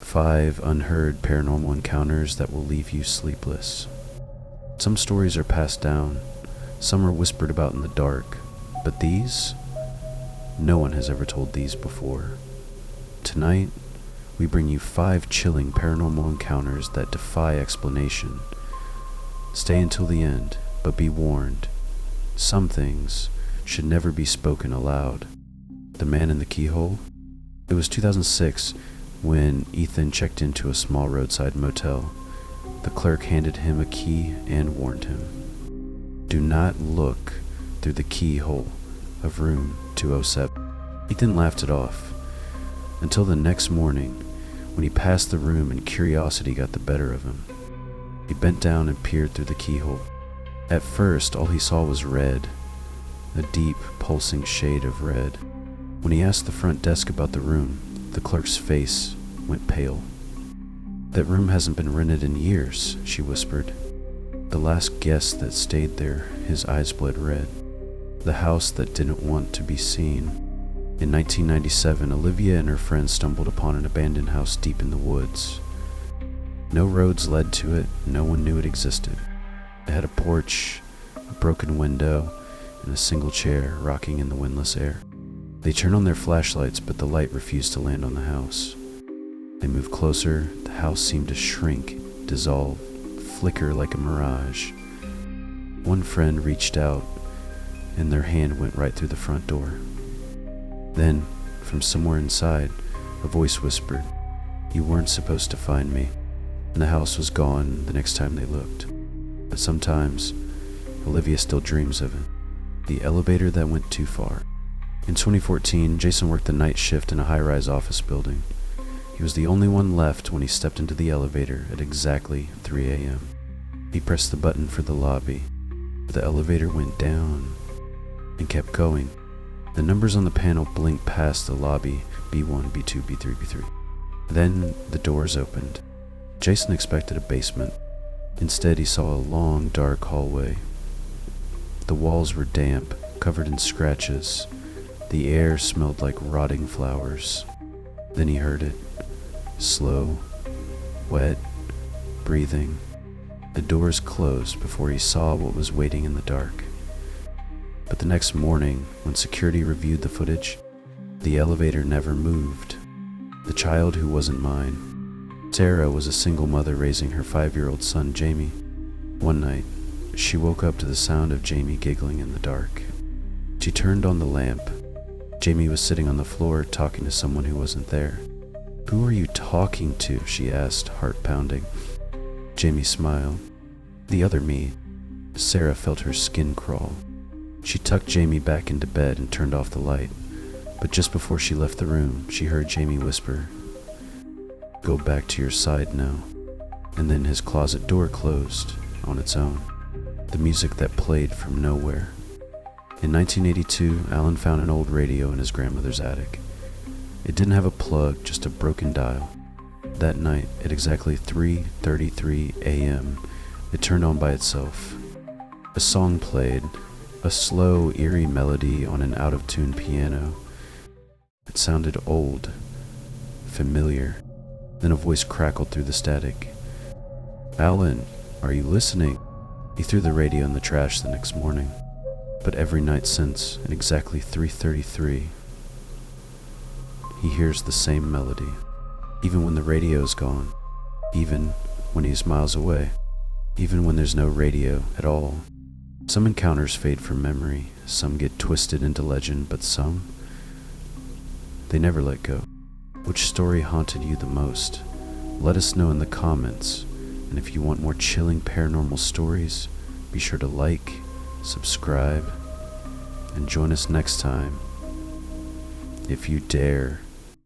5 unheard paranormal encounters that will leave you sleepless. Some stories are passed down, some are whispered about in the dark, but these? No one has ever told these before. Tonight, we bring you 5 chilling paranormal encounters that defy explanation. Stay until the end, but be warned, some things should never be spoken aloud. The Man in the Keyhole? It was 2006 when Ethan checked into a small roadside motel. The clerk handed him a key and warned him, "Do not look through the keyhole of room 207. Ethan laughed it off, until the next morning when he passed the room and curiosity got the better of him. He bent down and peered through the keyhole. At first, all he saw was red, a deep, pulsing shade of red. When he asked the front desk about the room, the clerk's face went pale. "That room hasn't been rented in years," she whispered. The last guest that stayed there, his eyes bled red. The house that didn't want to be seen. In 1997, Olivia and her friends stumbled upon an abandoned house deep in the woods. No roads led to it, no one knew it existed. It had a porch, a broken window, and a single chair rocking in the windless air. They turned on their flashlights, but the light refused to land on the house. They moved closer. The house seemed to shrink, dissolve, flicker like a mirage. One friend reached out, and their hand went right through the front door. Then, from somewhere inside, a voice whispered, "You weren't supposed to find me." And the house was gone the next time they looked. But sometimes, Olivia still dreams of it. The elevator that went too far. In 2014, Jason worked the night shift in a high-rise office building. He was the only one left when he stepped into the elevator at exactly 3 a.m. He pressed the button for the lobby, but the elevator went down and kept going. The numbers on the panel blinked past the lobby, B1, B2, B3, B3. Then the doors opened. Jason expected a basement. Instead, he saw a long, dark hallway. The walls were damp, covered in scratches. The air smelled like rotting flowers. Then he heard it. Slow, wet, breathing. The doors closed before he saw what was waiting in the dark. But the next morning, when security reviewed the footage, the elevator never moved. The child who wasn't mine. Sarah was a single mother raising her 5-year-old son, Jamie. One night, she woke up to the sound of Jamie giggling in the dark. She turned on the lamp. Jamie was sitting on the floor talking to someone who wasn't there. "Who are you talking to?" she asked, heart pounding. Jamie smiled. "The other me." Sarah felt her skin crawl. She tucked Jamie back into bed and turned off the light. But just before she left the room, she heard Jamie whisper, "Go back to your side now." And then his closet door closed on its own. The music that played from nowhere. In 1982, Alan found an old radio in his grandmother's attic. It didn't have a plug, just a broken dial. That night, at exactly 3:33 a.m., it turned on by itself. A song played, a slow, eerie melody on an out-of-tune piano. It sounded old, familiar. Then a voice crackled through the static. "Alan, are you listening?" He threw the radio in the trash the next morning. But every night since, at exactly 3:33, he hears the same melody. Even when the radio's gone. Even when he's miles away. Even when there's no radio at all. Some encounters fade from memory. Some get twisted into legend, but some, they never let go. Which story haunted you the most? Let us know in the comments. And if you want more chilling paranormal stories, be sure to like, subscribe, and join us next time, if you dare.